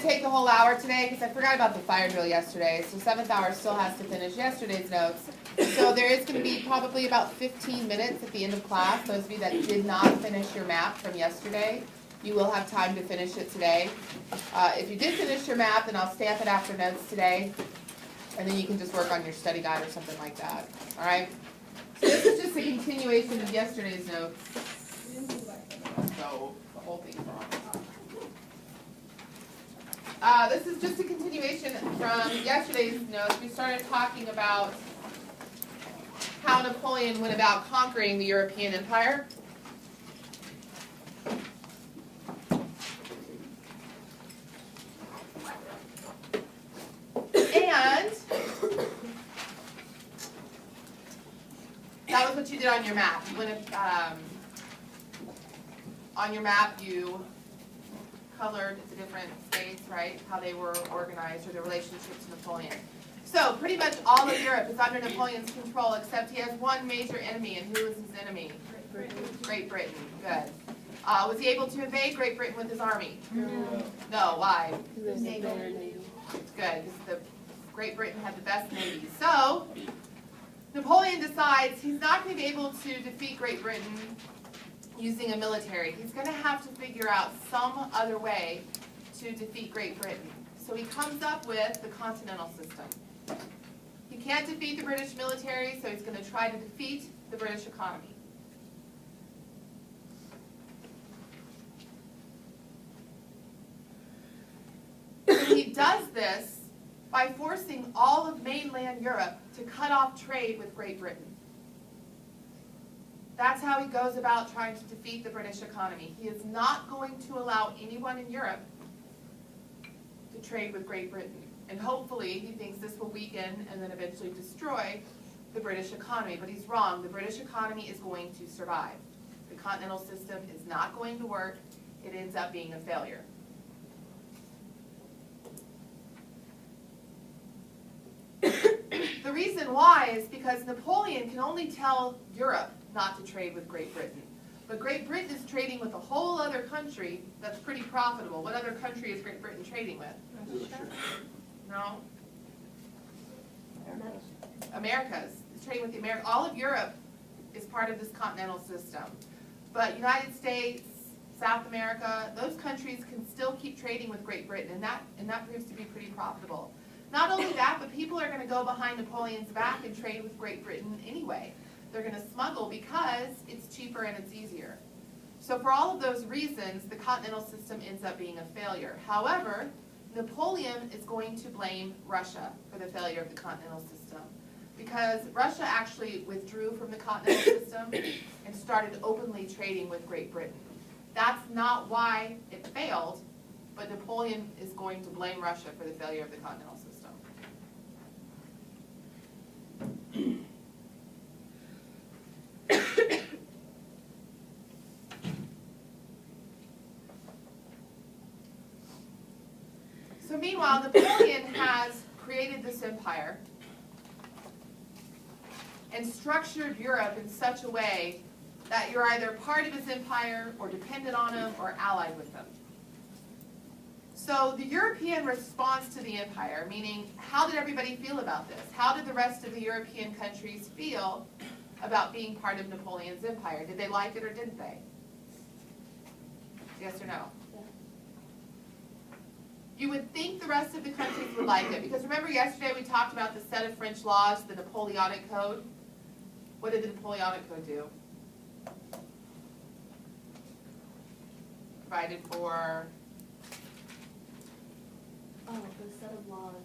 take the whole hour today because I forgot about the fire drill yesterday. So 7th hour still has to finish yesterday's notes. So there is going to be probably about 15 minutes at the end of class. Those of you that did not finish your map from yesterday, you will have time to finish it today. If you did finish your map, then I'll stamp it after notes today. And then you can just work on your study guide or something like that. All right? So this is just a continuation of yesterday's notes. So the whole thing's wrong. This is just a continuation from yesterday's notes. We started talking about how Napoleon went about conquering the European Empire. And that was what you did on your map. You went on your map, you colored the different states, right? How they were organized or their relationship to Napoleon. So pretty much all of Europe is under Napoleon's control, except he has one major enemy, and who is his enemy? Great Britain. Good. Was he able to invade Great Britain with his army? No. Why? Good, because Great Britain had the best navy. So Napoleon decides he's not going to be able to defeat Great Britain using a military. He's going to have to figure out some other way to defeat Great Britain. So he comes up with the continental system. He can't defeat the British military, so he's going to try to defeat the British economy. So he does this by forcing all of mainland Europe to cut off trade with Great Britain. That's how he goes about trying to defeat the British economy. He is not going to allow anyone in Europe to trade with Great Britain. And hopefully he thinks this will weaken and then eventually destroy the British economy. But he's wrong. The British economy is going to survive. The continental system is not going to work. It ends up being a failure. The reason why is because Napoleon can only tell Europe not to trade with Great Britain. But Great Britain is trading with a whole other country that's pretty profitable. What other country is Great Britain trading with? No? America's. It's trading with the America. All of Europe is part of this continental system. But United States, South America, those countries can still keep trading with Great Britain, and that proves to be pretty profitable. Not only that, but people are going to go behind Napoleon's back and trade with Great Britain anyway. They're going to smuggle because it's cheaper and it's easier. So for all of those reasons, the continental system ends up being a failure. However, Napoleon is going to blame Russia for the failure of the continental system, because Russia actually withdrew from the continental system and started openly trading with Great Britain. That's not why it failed, but Napoleon is going to blame Russia for the failure of the continental system. So meanwhile, Napoleon has created this empire and structured Europe in such a way that you're either part of his empire or dependent on him or allied with him. So the European response to the empire, meaning how did everybody feel about this? How did the rest of the European countries feel about being part of Napoleon's empire? Did they like it or didn't they? Yes or no? You would think the rest of the countries would like it, because remember yesterday we talked about the set of French laws, the Napoleonic Code? What did the Napoleonic Code do? Provided for... Oh, the set of laws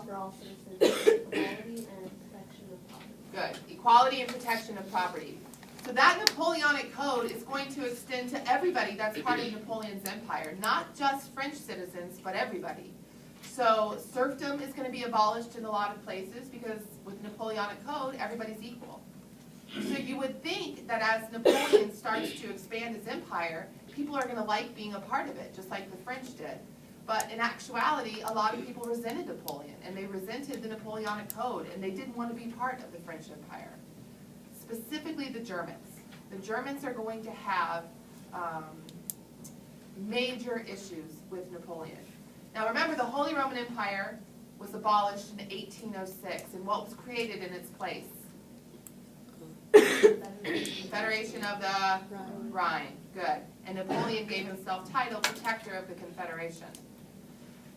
for all citizens, equality and protection of property. Good. Equality and protection of property. So that Napoleonic Code is going to extend to everybody that's part of Napoleon's empire, not just French citizens, but everybody. So serfdom is going to be abolished in a lot of places because with the Napoleonic Code, everybody's equal. So you would think that as Napoleon starts to expand his empire, people are going to like being a part of it, just like the French did. But in actuality, a lot of people resented Napoleon, and they resented the Napoleonic Code, and they didn't want to be part of the French Empire. Specifically the Germans. The Germans are going to have major issues with Napoleon. Now remember, the Holy Roman Empire was abolished in 1806, and what was created in its place? Confederation of the Rhine. Good. And Napoleon gave himself title Protector of the Confederation.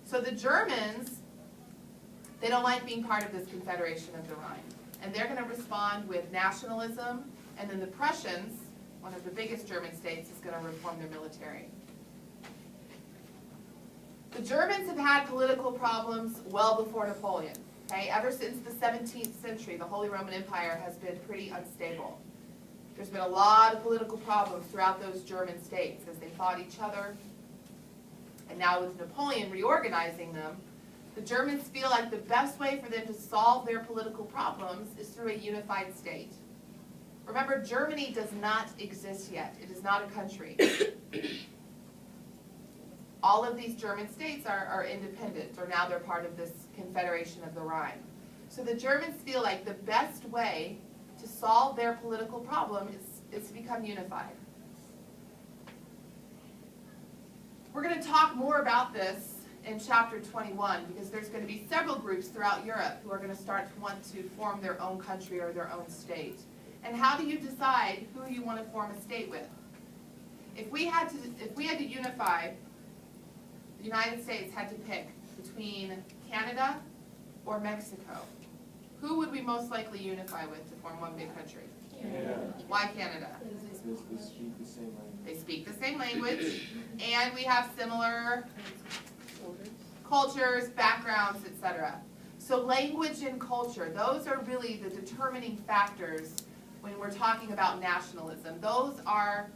So the Germans, they don't like being part of this Confederation of the Rhine. And they're going to respond with nationalism, and then the Prussians, one of the biggest German states, is going to reform their military. The Germans have had political problems well before Napoleon. Okay? Ever since the 17th century, the Holy Roman Empire has been pretty unstable. There's been a lot of political problems throughout those German states as they fought each other. And now with Napoleon reorganizing them, the Germans feel like the best way for them to solve their political problems is through a unified state. Remember, Germany does not exist yet. It is not a country. All of these German states are independent, or now they're part of this Confederation of the Rhine. So the Germans feel like the best way to solve their political problem is to become unified. We're going to talk more about this in chapter 21, because there's going to be several groups throughout Europe who are going to start to want to form their own country or their own state. And how do you decide who you want to form a state with? If we had to unify, the United States had to pick between Canada or Mexico. Who would we most likely unify with to form one big country? Canada. Why Canada? They speak the same language. They speak the same language, and we have similar cultures, backgrounds, etc. So language and culture, those are really the determining factors when we're talking about nationalism. Those are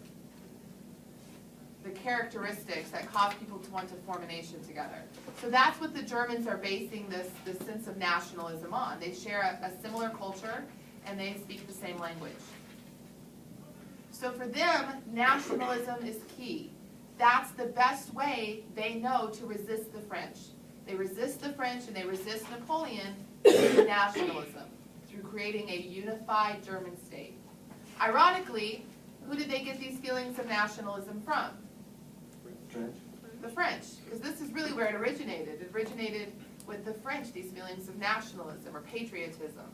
the characteristics that cause people to want to form a nation together. So that's what the Germans are basing this sense of nationalism on. They share a similar culture, and they speak the same language. So for them, nationalism is key. That's the best way they know to resist the French. They resist the French and they resist Napoleon through nationalism, through creating a unified German state. Ironically, who did they get these feelings of nationalism from? French. The French, because this is really where it originated. It originated with the French, these feelings of nationalism or patriotism.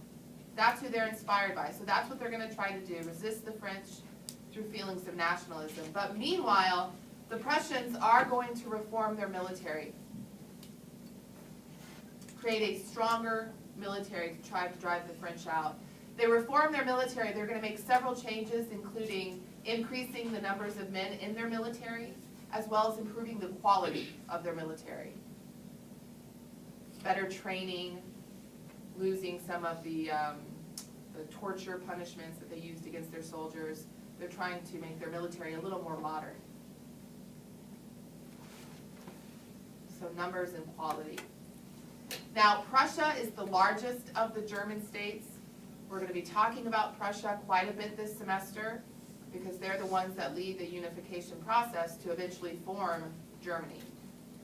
That's who they're inspired by. So that's what they're going to try to do, resist the French through feelings of nationalism. But meanwhile, the Prussians are going to reform their military, create a stronger military to try to drive the French out. They reform their military. They're going to make several changes, including increasing the numbers of men in their military, as well as improving the quality of their military. Better training, losing some of the torture punishments that they used against their soldiers. They're trying to make their military a little more modern. So numbers and quality. Now, Prussia is the largest of the German states. We're going to be talking about Prussia quite a bit this semester because they're the ones that lead the unification process to eventually form Germany.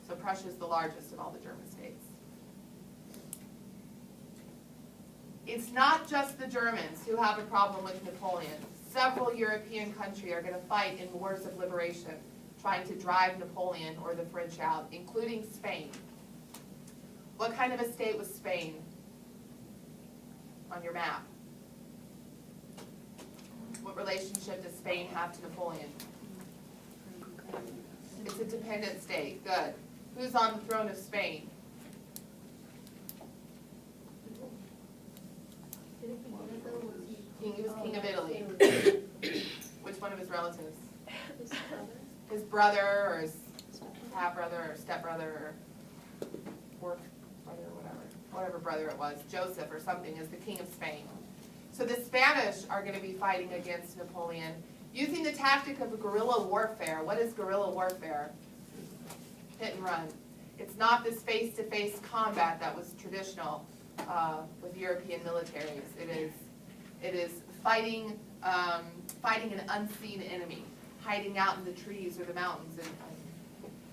So Prussia is the largest of all the German states. It's not just the Germans who have a problem with Napoleon. Several European countries are going to fight in wars of liberation, trying to drive Napoleon or the French out, including Spain. What kind of a state was Spain on your map? What relationship does Spain have to Napoleon? It's a dependent state. Good. Who's on the throne of Spain? He was king of Italy. Which one of his relatives? His brother, or his half-brother, or step-brother, or fourth brother, whatever brother it was, Joseph or something, is the king of Spain. So the Spanish are going to be fighting against Napoleon using the tactic of guerrilla warfare. What is guerrilla warfare? Hit and run. It's not this face-to-face combat that was traditional with European militaries. It is fighting an unseen enemy, hiding out in the trees or the mountains and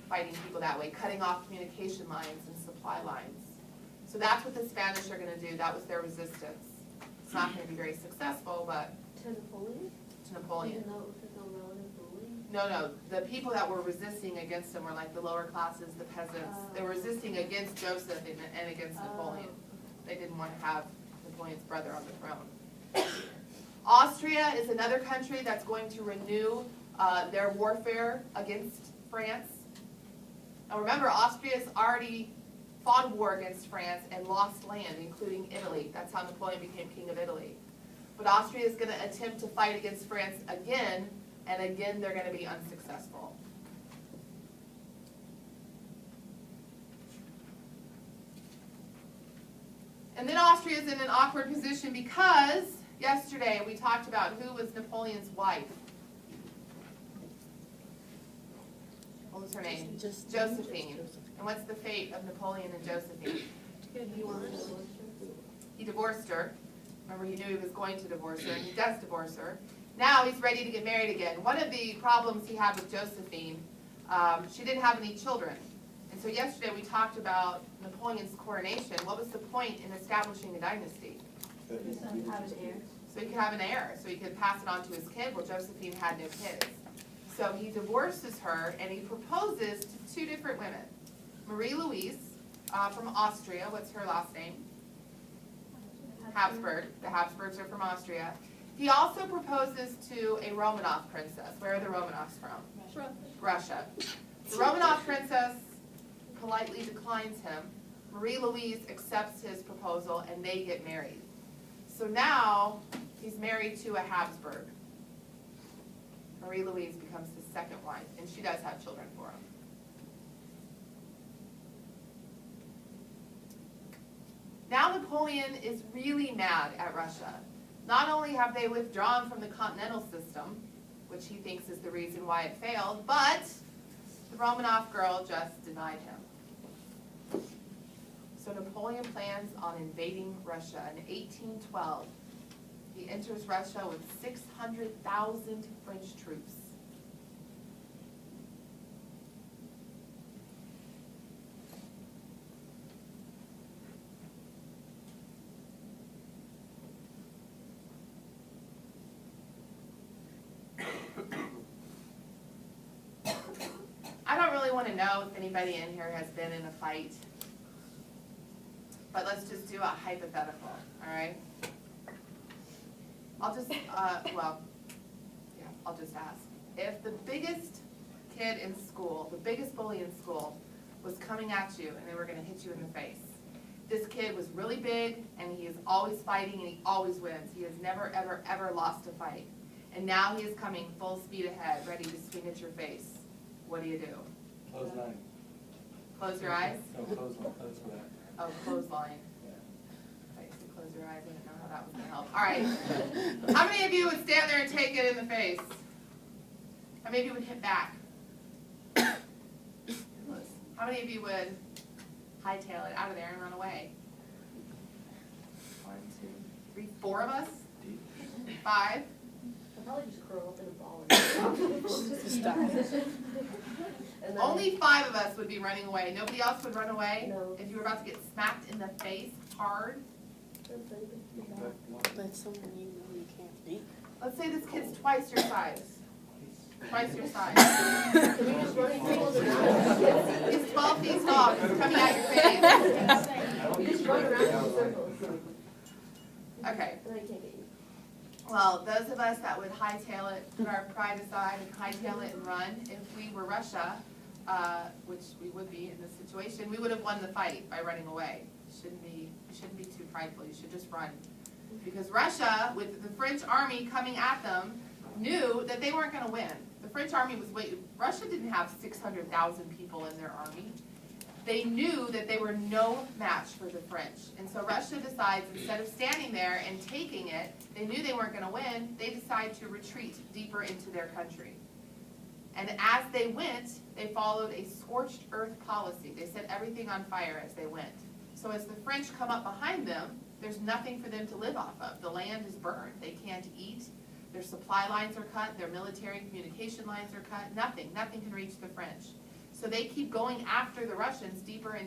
fighting people that way, cutting off communication lines and supply lines. So that's what the Spanish are going to do. That was their resistance. It's not going to be very successful, but To Napoleon? to Napoleon. Even though it was his own relative ruling? No, the people that were resisting against him were like the lower classes, the peasants. They were resisting against Joseph and against Napoleon. They didn't want to have Napoleon's brother on the throne. Austria is another country that's going to renew their warfare against France. Now remember, Austria's already fought a war against France and lost land, including Italy. That's how Napoleon became king of Italy. But Austria is going to attempt to fight against France again, and again they're going to be unsuccessful. And then Austria is in an awkward position because yesterday we talked about who was Napoleon's wife. What was her name? Josephine. And what's the fate of Napoleon and Josephine? He divorced her. Remember, he knew he was going to divorce her, and he does divorce her. Now he's ready to get married again. One of the problems he had with Josephine, she didn't have any children. And so yesterday we talked about Napoleon's coronation. What was the point in establishing a dynasty? Have an heir. So he could have an heir, so he could pass it on to his kid. Well, Josephine had no kids. So he divorces her, and he proposes to two different women. Marie-Louise from Austria. What's her last name? Habsburg. The Habsburgs are from Austria. He also proposes to a Romanov princess. Where are the Romanovs from? Russia. The Romanov princess politely declines him. Marie-Louise accepts his proposal, and they get married. So now he's married to a Habsburg. Marie-Louise becomes his second wife, and she does have children for him. Now Napoleon is really mad at Russia. Not only have they withdrawn from the continental system, which he thinks is the reason why it failed, but the Romanov girl just denied him. So Napoleon plans on invading Russia in 1812. He enters Russia with 600,000 French troops. I don't really want to know if anybody in here has been in a fight, but let's just do a hypothetical, all right? I'll just, I'll just ask. If the biggest kid in school, the biggest bully in school, was coming at you and they were going to hit you in the face, this kid was really big and he is always fighting and he always wins. He has never, ever, ever lost a fight. And now he is coming full speed ahead, ready to swing at your face. What do you do? Clothesline. Close your eyes? No, clothesline, clothesline. Oh, clothesline. Okay, so close your eyes. I didn't know how that was going to help. All right. How many of you would stand there and take it in the face? How many of you would hit back? How many of you would hightail it out of there and run away? 1, 2, 3, 4 of us? 5? I'll probably just curl up in a ball and and then, Only 5 of us would be running away. Nobody else would run away? No. If you were about to get smacked in the face hard? That's someone you know you can't beat. Let's say this kid's twice your size. Twice your size. Can we just run in circles around? He's 12 feet tall. He's coming at your face. You just run around in circles. Okay. And then you can't get you. Well, those of us that would hightail it, put our pride aside and hightail it and run, if we were Russia, which we would be in this situation, we would have won the fight by running away. You shouldn't be too prideful. You should just run. Because Russia, with the French army coming at them, knew that they weren't going to win. The French army was Russia didn't have 600,000 people in their army. They knew that they were no match for the French. And so Russia decides, instead of standing there and taking it, they knew they weren't going to win, they decided to retreat deeper into their country. And as they went, they followed a scorched earth policy. They set everything on fire as they went. So as the French come up behind them, there's nothing for them to live off of. The land is burned. They can't eat. Their supply lines are cut. Their military communication lines are cut. Nothing can reach the French. So they keep going after the Russians deeper into